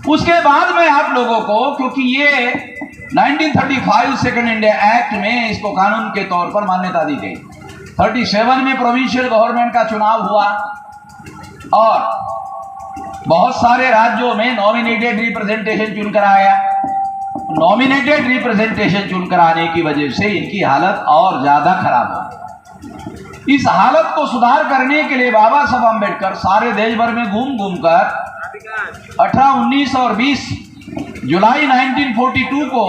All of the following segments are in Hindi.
उसके बाद में आप लोगों को, क्योंकि ये 1935 सेकंड इंडिया एक्ट में इसको कानून के तौर पर मान्यता दी गई। 37 में प्रोविंशियल गवर्नमेंट का चुनाव हुआ और बहुत सारे राज्यों में नॉमिनेटेड रिप्रेजेंटेशन चुनकर आया। नॉमिनेटेड रिप्रेजेंटेशन चुनकर आने की वजह से इनकी हालत और ज्यादा खराब हो। इस हालत को सुधार करने के लिए बाबा साहब अम्बेडकर सारे देश भर में घूम घूमकर 18, 19 और 20 जुलाई 1942 को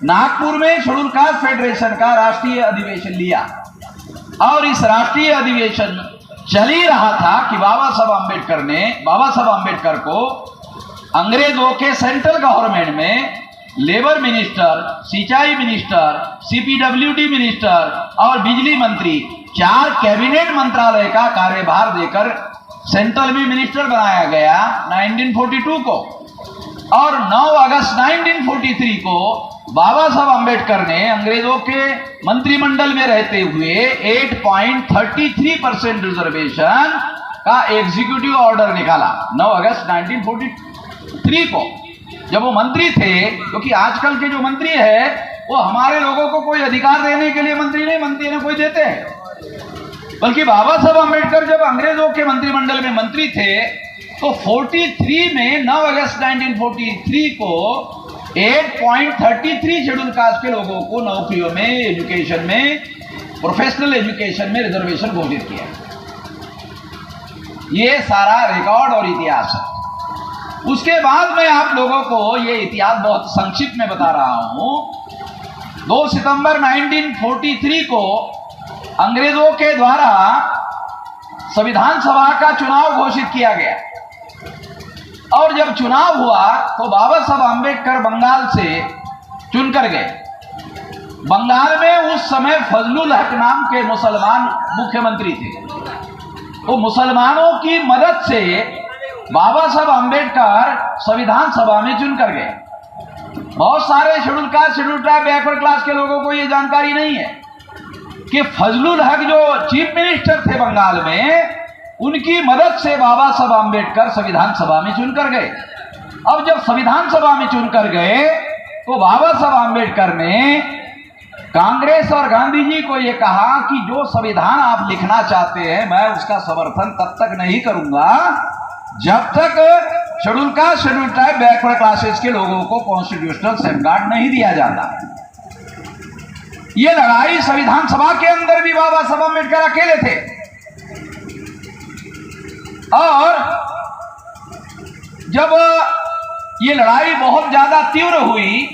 नागपुर में शेड्यूल कास्ट फेडरेशन का राष्ट्रीय अधिवेशन लिया और इस राष्ट्रीय अधिवेशन चल ही रहा था कि बाबा साहब अम्बेडकर को अंग्रेजों के सेंट्रल गवर्नमेंट में लेबर मिनिस्टर, सिंचाई मिनिस्टर, सीपीडब्ल्यूडी मिनिस्टर और बिजली मंत्री 4 कैबिनेट मंत्रालय का कार्यभार देकर सेंट्रल में मिनिस्टर बनाया गया 1942 को। और 9 अगस्त 1943 को बाबा साहब अम्बेडकर ने अंग्रेजों के मंत्रिमंडल में रहते हुए 8.33% रिजर्वेशन का एग्जीक्यूटिव ऑर्डर निकाला 9 अगस्त 1943 को, जब वो मंत्री थे। क्योंकि आजकल के जो मंत्री है वो हमारे लोगों को कोई अधिकार देने के लिए मंत्री नहीं, मंत्री ने कोई देते हैं, बल्कि बाबा साहब अम्बेडकर जब अंग्रेजों के मंत्रिमंडल में मंत्री थे तो 43 में 9 अगस्त 1943 को 8.33 शेड्यूल कास्ट के लोगों को नौकरियों में, एजुकेशन में, प्रोफेशनल एजुकेशन में रिजर्वेशन घोषित किया। ये सारा रिकॉर्ड और इतिहास है। उसके बाद मैं आप लोगों को ये इतिहास बहुत संक्षिप्त में बता रहा हूं। 2 सितंबर 1943 को अंग्रेजों के द्वारा संविधान सभा का चुनाव घोषित किया गया और जब चुनाव हुआ तो बाबा साहब अम्बेडकर बंगाल से चुनकर गए। बंगाल में उस समय फजलुल हक नाम के मुसलमान मुख्यमंत्री थे। तो मुसलमानों की मदद से बाबा साहब अम्बेडकर संविधान सभा में चुनकर गए। बहुत सारे schedule caste, schedule tribe, backward class के लोगों को यह जानकारी नहीं है कि फजलुल हक जो चीफ मिनिस्टर थे बंगाल में, उनकी मदद से बाबा साहब अम्बेडकर संविधान सभा में चुनकर गए। अब जब संविधान सभा में चुनकर गए तो बाबा साहब अम्बेडकर ने कांग्रेस और गांधी जी को यह कहा कि जो संविधान आप लिखना चाहते हैं मैं उसका समर्थन तब तक नहीं करूंगा जब तक schedule caste, schedule tribe, backward classes के लोगों को कॉन्स्टिट्यूशनल सेफगार्ड नहीं दिया जाता। यह लड़ाई संविधान सभा के अंदर भी बाबा साहब अम्बेडकर अकेले थे और जब ये लड़ाई बहुत ज्यादा तीव्र हुई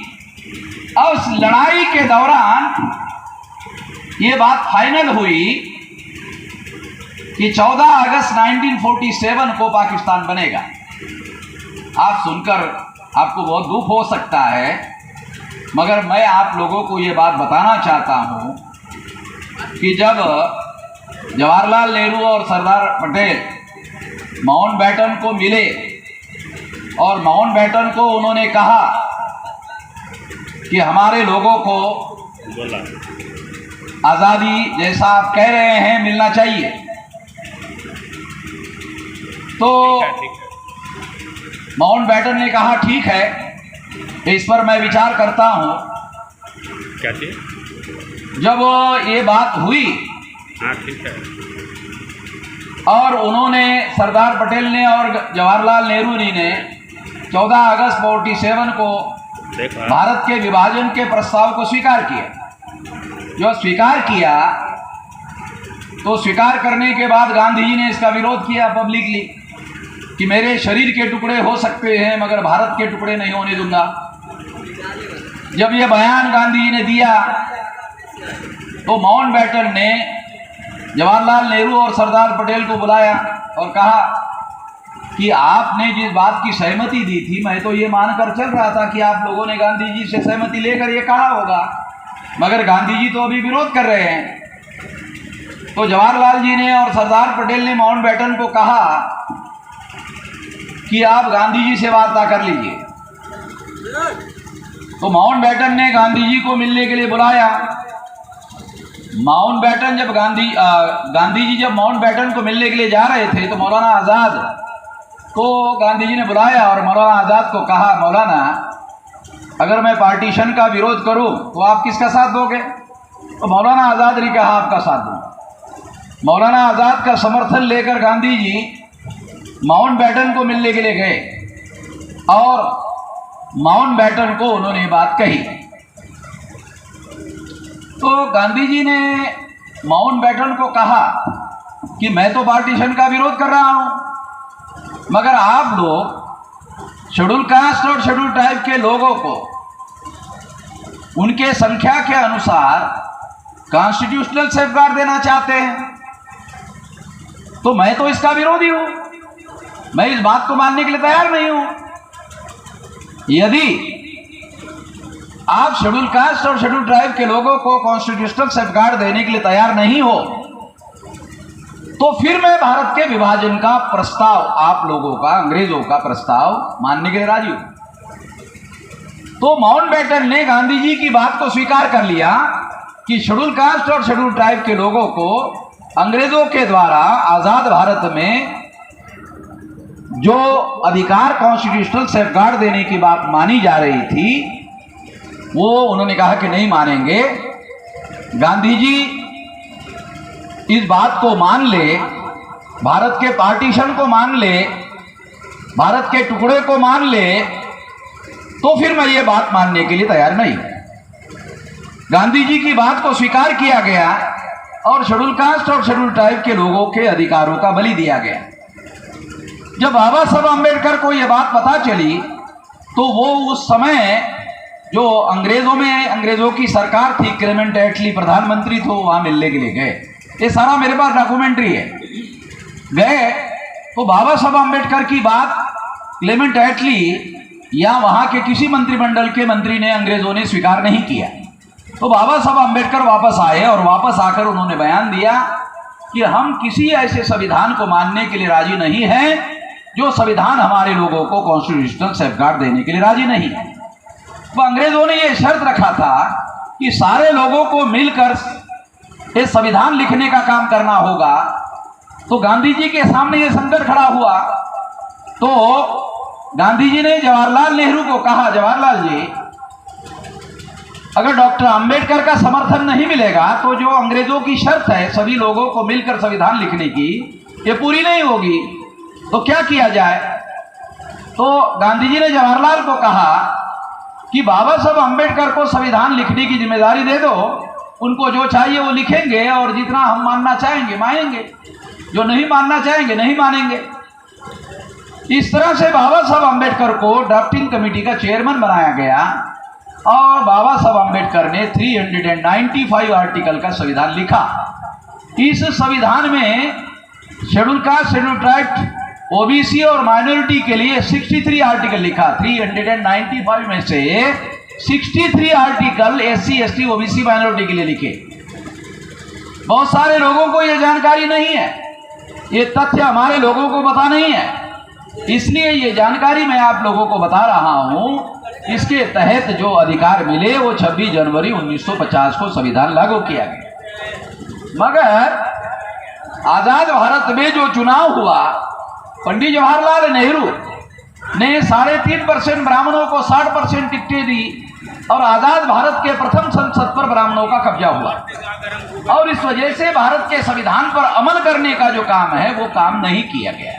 और उस लड़ाई के दौरान ये बात फाइनल हुई कि 14 अगस्त 1947 को पाकिस्तान बनेगा। आप सुनकर आपको बहुत दुख हो सकता है, मगर मैं आप लोगों को ये बात बताना चाहता हूं कि जब जवाहरलाल नेहरू और सरदार पटेल माउंटबेटन को मिले और माउंटबेटन को उन्होंने कहा कि हमारे लोगों को आज़ादी जैसा आप कह रहे हैं मिलना चाहिए, तो माउंटबेटन ने कहा ठीक है, इस पर मैं विचार करता हूं। क्या चीज? जब ये बात हुई ठीक है, और उन्होंने, सरदार पटेल ने और जवाहरलाल नेहरू जी ने 14 अगस्त 47 को भारत के विभाजन के प्रस्ताव को स्वीकार किया। जो स्वीकार किया तो स्वीकार करने के बाद गांधी जी ने इसका विरोध किया पब्लिकली कि मेरे शरीर के टुकड़े हो सकते हैं मगर भारत के टुकड़े नहीं होने दूंगा। जब यह बयान गांधी जी ने दिया तो माउंटबेटन ने जवाहरलाल नेहरू और सरदार पटेल को बुलाया और कहा कि आपने जिस बात की सहमति दी थी, मैं तो ये मानकर चल रहा था कि आप लोगों ने गांधी जी से सहमति लेकर ये कहा होगा, मगर गांधी जी तो अभी विरोध कर रहे हैं। तो जवाहरलाल जी ने और सरदार पटेल ने माउंटबेटन को कहा कि आप गांधी जी से वार्ता कर लीजिए। तो माउंटबेटन ने गांधी जी को मिलने के लिए बुलाया। माउंटबेटन गांधी जी जब माउंटबेटन को मिलने के लिए जा रहे थे तो मौलाना आज़ाद तो गांधी जी ने बुलाया और मौलाना आज़ाद को कहा, मौलाना अगर मैं पार्टीशन का विरोध करूं तो आप किसका साथ दोगे? तो मौलाना आज़ाद ने कहा आपका साथ दूंगा। मौलाना आज़ाद का समर्थन लेकर गांधी जी माउंटबेटन को मिलने के लिए गए और माउंटबेटन को उन्होंने बात कही। तो गांधी जी ने माउंटबेटन को कहा कि मैं तो पार्टीशन का विरोध कर रहा हूं, मगर आप लोग शेड्यूल कास्ट और शेड्यूल ट्राइब के लोगों को उनके संख्या के अनुसार कॉन्स्टिट्यूशनल सेफगार्ड देना चाहते हैं, तो मैं तो इसका विरोधी हूं, मैं इस बात को मानने के लिए तैयार नहीं हूं। यदि आप शेड्यूल कास्ट और शेड्यूल ट्राइब के लोगों को कॉन्स्टिट्यूशनल सेफगार्ड देने के लिए तैयार नहीं हो, तो फिर मैं भारत के विभाजन का प्रस्ताव, आप लोगों का, अंग्रेजों का प्रस्ताव मानने के लिए राजी हूं। तो माउंटबेटन ने गांधी जी की बात को स्वीकार कर लिया कि शेड्यूल कास्ट और शेड्यूल ट्राइब के लोगों को अंग्रेजों के द्वारा आजाद भारत में जो अधिकार कॉन्स्टिट्यूशनल सेफगार्ड देने की बात मानी जा रही थी, वो उन्होंने कहा कि नहीं मानेंगे। गांधी जी इस बात को मान ले, भारत के पार्टीशन को मान ले, भारत के टुकड़े को मान ले, तो फिर मैं ये बात मानने के लिए तैयार नहीं। गांधी जी की बात को स्वीकार किया गया और शेड्यूल कास्ट और शेड्यूल ट्राइब के लोगों के अधिकारों का बलि दिया गया। जब बाबा साहब अम्बेडकर को यह बात पता चली तो वो उस समय जो अंग्रेजों की सरकार थी, क्लेमेंट एटली प्रधानमंत्री थे, वहां मिलने के लिए गए। ये सारा मेरे पास डॉक्यूमेंट्री है। गए तो बाबा साहब अम्बेडकर की बात क्लेमेंट एटली या वहां के किसी मंत्रिमंडल के मंत्री ने, अंग्रेजों ने स्वीकार नहीं किया। तो बाबा साहब अम्बेडकर वापस आए और वापस आकर उन्होंने बयान दिया कि हम किसी ऐसे संविधान को मानने के लिए राजी नहीं हैं जो संविधान हमारे लोगों को कॉन्स्टिट्यूशनल सेफगार्ड देने के लिए राजी नहीं है। तो अंग्रेजों ने यह शर्त रखा था कि सारे लोगों को मिलकर ये संविधान लिखने का काम करना होगा। तो गांधी जी के सामने ये संकट खड़ा हुआ। तो गांधी जी ने जवाहरलाल नेहरू को कहा, जवाहरलाल जी, अगर डॉक्टर अंबेडकर का समर्थन नहीं मिलेगा तो जो अंग्रेजों की शर्त है सभी लोगों को मिलकर संविधान लिखने की, ये पूरी नहीं होगी, तो क्या किया जाए? तो गांधी जी ने जवाहरलाल को कहा कि बाबा साहब अंबेडकर को संविधान लिखने की जिम्मेदारी दे दो, उनको जो चाहिए वो लिखेंगे और जितना हम मानना चाहेंगे मानेंगे, जो नहीं मानना चाहेंगे नहीं मानेंगे। इस तरह से बाबा साहब अंबेडकर को ड्राफ्टिंग कमेटी का चेयरमैन बनाया गया और बाबा साहब अंबेडकर ने 395 आर्टिकल का संविधान लिखा। इस संविधान में schedule caste, schedule tribe, OBC और माइनॉरिटी के लिए 63 आर्टिकल लिखा। 395 में से 63 article SC, ST, OBC, minority के लिए लिखे। बहुत सारे लोगों को यह जानकारी नहीं है, ये तथ्य हमारे लोगों को पता नहीं है, इसलिए ये जानकारी मैं आप लोगों को बता रहा हूं। इसके तहत जो अधिकार मिले वो 26 जनवरी 1950 को संविधान लागू किया गया। मगर आजाद भारत में जो चुनाव हुआ, पंडित जवाहरलाल नेहरू ने 3.5% ब्राह्मणों को 60% टिकटें दी और आजाद भारत के प्रथम संसद पर ब्राह्मणों का कब्जा हुआ और इस वजह से भारत के संविधान पर अमल करने का जो काम है वो काम नहीं किया गया।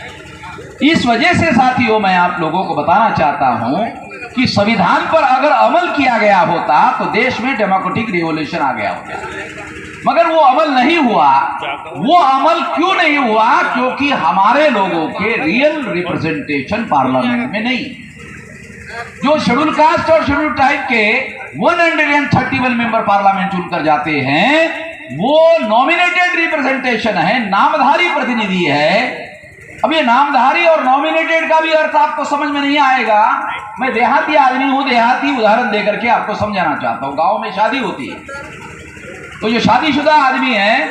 इस वजह से साथियों मैं आप लोगों को बताना चाहता हूं कि संविधान पर अगर अमल किया गया होता तो देश में डेमोक्रेटिक रिवॉल्यूशन आ गया होता, मगर वो अमल नहीं हुआ। वो अमल क्यों नहीं हुआ? क्योंकि हमारे लोगों के रियल रिप्रेजेंटेशन पार्लियामेंट में नहीं। जो शेड्यूल कास्ट और शेड्यूल ट्राइब के 131 मेंबर पार्लियामेंट चुनकर जाते हैं वो नॉमिनेटेड रिप्रेजेंटेशन है, नामधारी प्रतिनिधि है। अब ये नामधारी और नॉमिनेटेड का भी अर्थ आपको समझ में नहीं आएगा। मैं देहाती आदमी हूं, देहाती उदाहरण देकर के आपको समझाना चाहता हूं। गांव में शादी होती है तो जो शादीशुदा आदमी है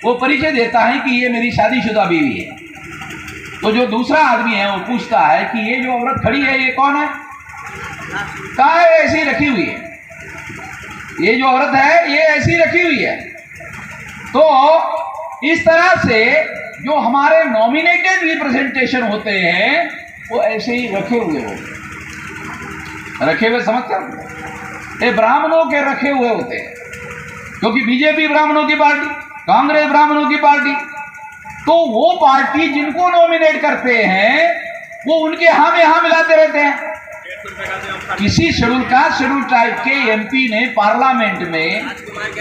वो परिचय देता है कि ये मेरी शादीशुदा बीवी है। तो जो दूसरा आदमी है वो पूछता है कि ये जो औरत खड़ी है ये कौन है, कहाँ है, ऐसी रखी हुई है, ये जो औरत है ये ऐसी रखी हुई है। तो इस तरह से जो हमारे नॉमिनेटेड रिप्रेजेंटेशन होते हैं वो ऐसे ही रखे हुए होते, रखे हुए समझते हो, ये ब्राह्मणों के रखे हुए होते हैं, क्योंकि बीजेपी ब्राह्मणों की पार्टी, कांग्रेस ब्राह्मणों की पार्टी, तो वो पार्टी जिनको नॉमिनेट करते हैं वो उनके हाँ में हाँ मिलाते रहते हैं। किसी शेड्यूल कास्ट शेड्यूल ट्राइब के एमपी ने पार्लियामेंट में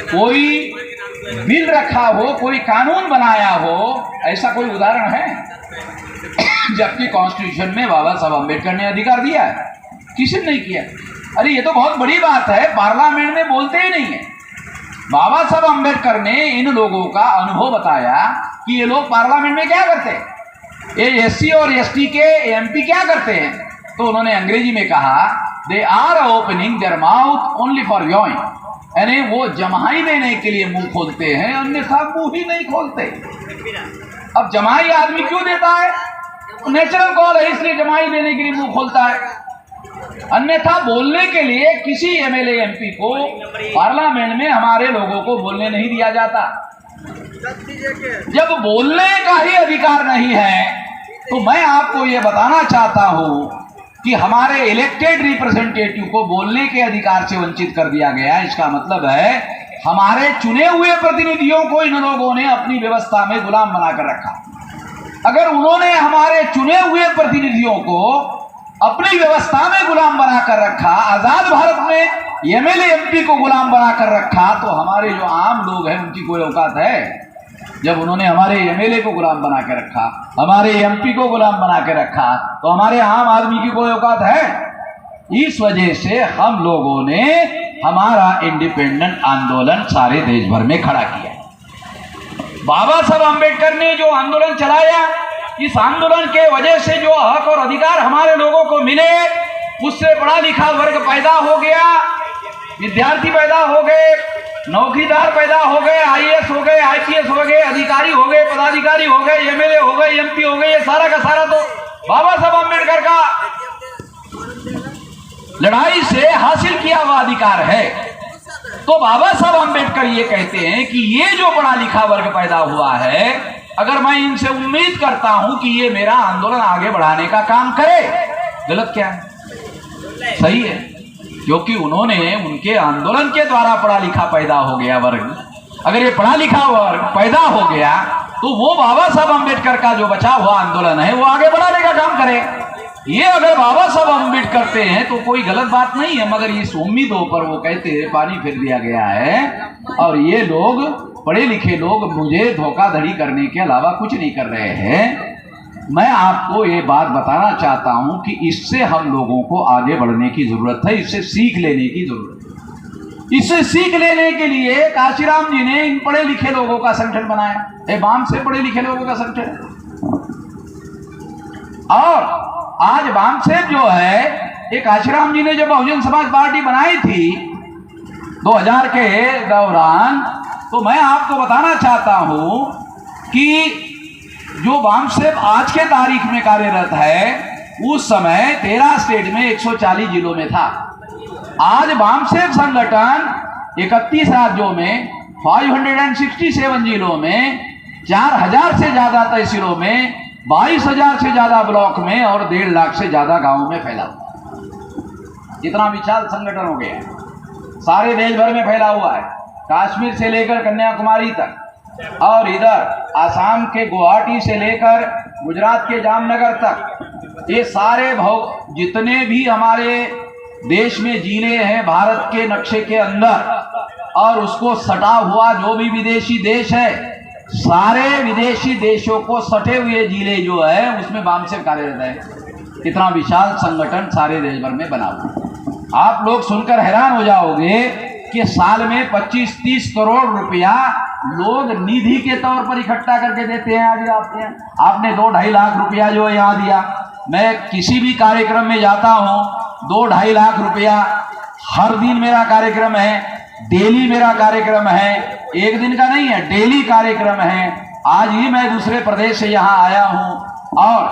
कोई बिल रखा हो, कोई कानून बनाया हो, ऐसा कोई उदाहरण है? जबकि कॉन्स्टिट्यूशन में बाबा साहब अम्बेडकर ने अधिकार दिया है, किसी ने नहीं किया। अरे ये तो बहुत बड़ी बात है, पार्लियामेंट में बोलते ही नहीं है। बाबा साहब अम्बेडकर ने इन लोगों का अनुभव बताया कि ये लोग पार्लियामेंट में क्या करते हैं, ये एससी और एसटी के एमपी क्या करते हैं। तो उन्होंने अंग्रेजी में कहा, they are opening their mouth only for yawning, यानी वो जमाई देने के लिए मुंह खोलते हैं, अन्यथा मुंह ही नहीं खोलते। अब जमाई आदमी क्यों देता है? नेचुरल कॉल है, इसलिए जमाई देने के लिए मुंह खोलता है। अन्यथा बोलने के लिए किसी एमएलए एमपी को पार्लियामेंट में हमारे लोगों को बोलने नहीं दिया जाता। जब बोलने का ही अधिकार नहीं है तो मैं आपको यह बताना चाहता हूं कि हमारे इलेक्टेड रिप्रेजेंटेटिव को बोलने के अधिकार से वंचित कर दिया गया। इसका मतलब है हमारे चुने हुए प्रतिनिधियों को इन लोगों ने अपनी व्यवस्था में गुलाम बनाकर रखा। अगर उन्होंने हमारे चुने हुए प्रतिनिधियों को अपनी व्यवस्था में गुलाम बनाकर रखा, आजाद भारत में एमएलए एमपी को गुलाम बनाकर रखा, तो हमारे जो आम लोग हैं उनकी कोई औकात है? जब उन्होंने हमारे एमएलए को गुलाम बना के रखा, हमारे एमपी को गुलाम बना के रखा, तो हमारे आम आदमी की कोई औकात है? इस वजह से हम लोगों ने हमारा इंडिपेंडेंट आंदोलन सारे देश भर में खड़ा किया। बाबा साहब अम्बेडकर ने जो आंदोलन चलाया, इस आंदोलन के वजह से जो हक और अधिकार हमारे लोगों को मिले, उससे पढ़ा लिखा वर्ग पैदा हो गया, विद्यार्थी पैदा हो गए, नौकरीदार पैदा हो गए, आईएएस हो गए, आईपीएस हो गए, अधिकारी हो गए, पदाधिकारी हो गए, एमएलए हो गए, एमपी हो गए। ये सारा का सारा तो बाबा साहब अम्बेडकर का लड़ाई से हासिल किया हुआ अधिकार है। तो बाबा साहब अम्बेडकर ये कहते हैं कि ये जो पढ़ा लिखा वर्ग पैदा हुआ है, अगर मैं इनसे उम्मीद करता हूं कि ये मेरा आंदोलन आगे बढ़ाने का काम करे, गलत क्या है? सही है, क्योंकि उन्होंने उनके आंदोलन के द्वारा पढ़ा लिखा पैदा हो गया वर्ग। अगर ये पढ़ा लिखा वर्ग पैदा हो गया तो वो बाबा साहब अम्बेडकर का जो बचा हुआ आंदोलन है वो आगे बढ़ाने का काम करे। ये अगर बाबा साहब अम्बेडकर करते हैं तो कोई गलत बात नहीं है, मगर इस उम्मीदों पर वो कहते हैं पानी फेर दिया गया है और ये लोग पढ़े लिखे लोग मुझे धोखाधड़ी करने के अलावा कुछ नहीं कर रहे हैं। मैं आपको ये बात बताना चाहता हूं कि इससे हम लोगों को आगे बढ़ने की जरूरत है, इससे सीख लेने की जरूरत है। इससे सीख लेने के लिए काशीराम जी ने इन पढ़े लिखे लोगों का संगठन बनाया, बाम से पढ़े लिखे लोगों का संगठन। और आज बामसेब जो है, एक काशीराम जी ने जब बहुजन समाज पार्टी बनाई थी 2000 के दौरान, तो मैं आपको बताना चाहता हूं कि जो बामसेब आज के तारीख में कार्यरत है, उस समय 13 स्टेट में 140 जिलों में था। आज बामसेब संगठन 31 राज्यों में 567 जिलों में 4000 से ज्यादा तहसीलों में 22,000 से ज्यादा ब्लॉक में और 1.5 लाख से ज्यादा गांवों में फैला हुआ। इतना विशाल संगठन हो गया, सारे देश भर में फैला हुआ है, कश्मीर से लेकर कन्याकुमारी तक, और इधर आसाम के गुवाहाटी से लेकर गुजरात के जामनगर तक। ये सारे जितने भी हमारे देश में जिले हैं भारत के नक्शे के अंदर, और उसको सटा हुआ जो भी विदेशी देश है, सारे विदेशी देशों को सटे हुए जिले जो है उसमें बामसेब कार्यरत है। इतना विशाल संगठन सारे देश भर में बना हुआ। आप लोग सुनकर हैरान हो जाओगे कि साल में 25-30 करोड़ रुपया लोग निधि के तौर पर इकट्ठा करके देते हैं। आज आपने 2-2.5 लाख रुपया जो यहाँ दिया। मैं किसी भी कार्यक्रम में जाता हूँ, 2-2.5 लाख रुपया हर दिन मेरा कार्यक्रम है, डेली मेरा कार्यक्रम है, एक दिन का नहीं है, डेली कार्यक्रम है। आज ही मैं दूसरे प्रदेश से यहाँ आया हूँ और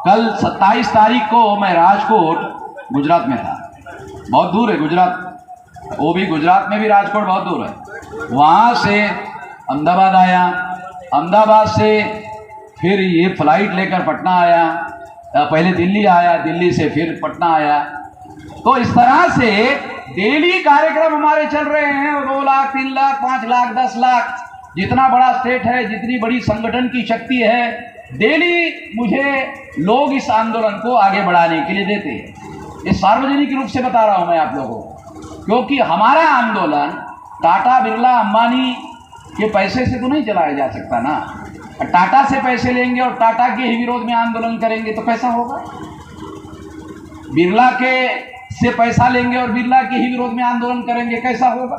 कल 27 तारीख को मैं राजकोट गुजरात में था। बहुत दूर है गुजरात, वो भी गुजरात में भी राजकोट बहुत दूर है। वहाँ से अहमदाबाद आया, अहमदाबाद से फिर ये फ्लाइट लेकर पटना आया, पहले दिल्ली आया, दिल्ली से फिर पटना आया। तो इस तरह से डेली कार्यक्रम हमारे चल रहे हैं। 2 लाख, 3 लाख, 5 लाख, 10 लाख, जितना बड़ा स्टेट है, जितनी बड़ी संगठन की शक्ति है, डेली मुझे लोग इस आंदोलन को आगे बढ़ाने के लिए देते हैं। इस सार्वजनिक रूप से बता रहा हूं मैं आप लोगों को, क्योंकि हमारा आंदोलन टाटा, बिरला, अंबानी के पैसे से तो नहीं चलाया जा सकता ना। टाटा से पैसे लेंगे और टाटा के ही विरोध में आंदोलन करेंगे तो कैसा होगा? बिरला के से पैसा लेंगे और बिरला के ही विरोध में आंदोलन करेंगे, कैसा होगा?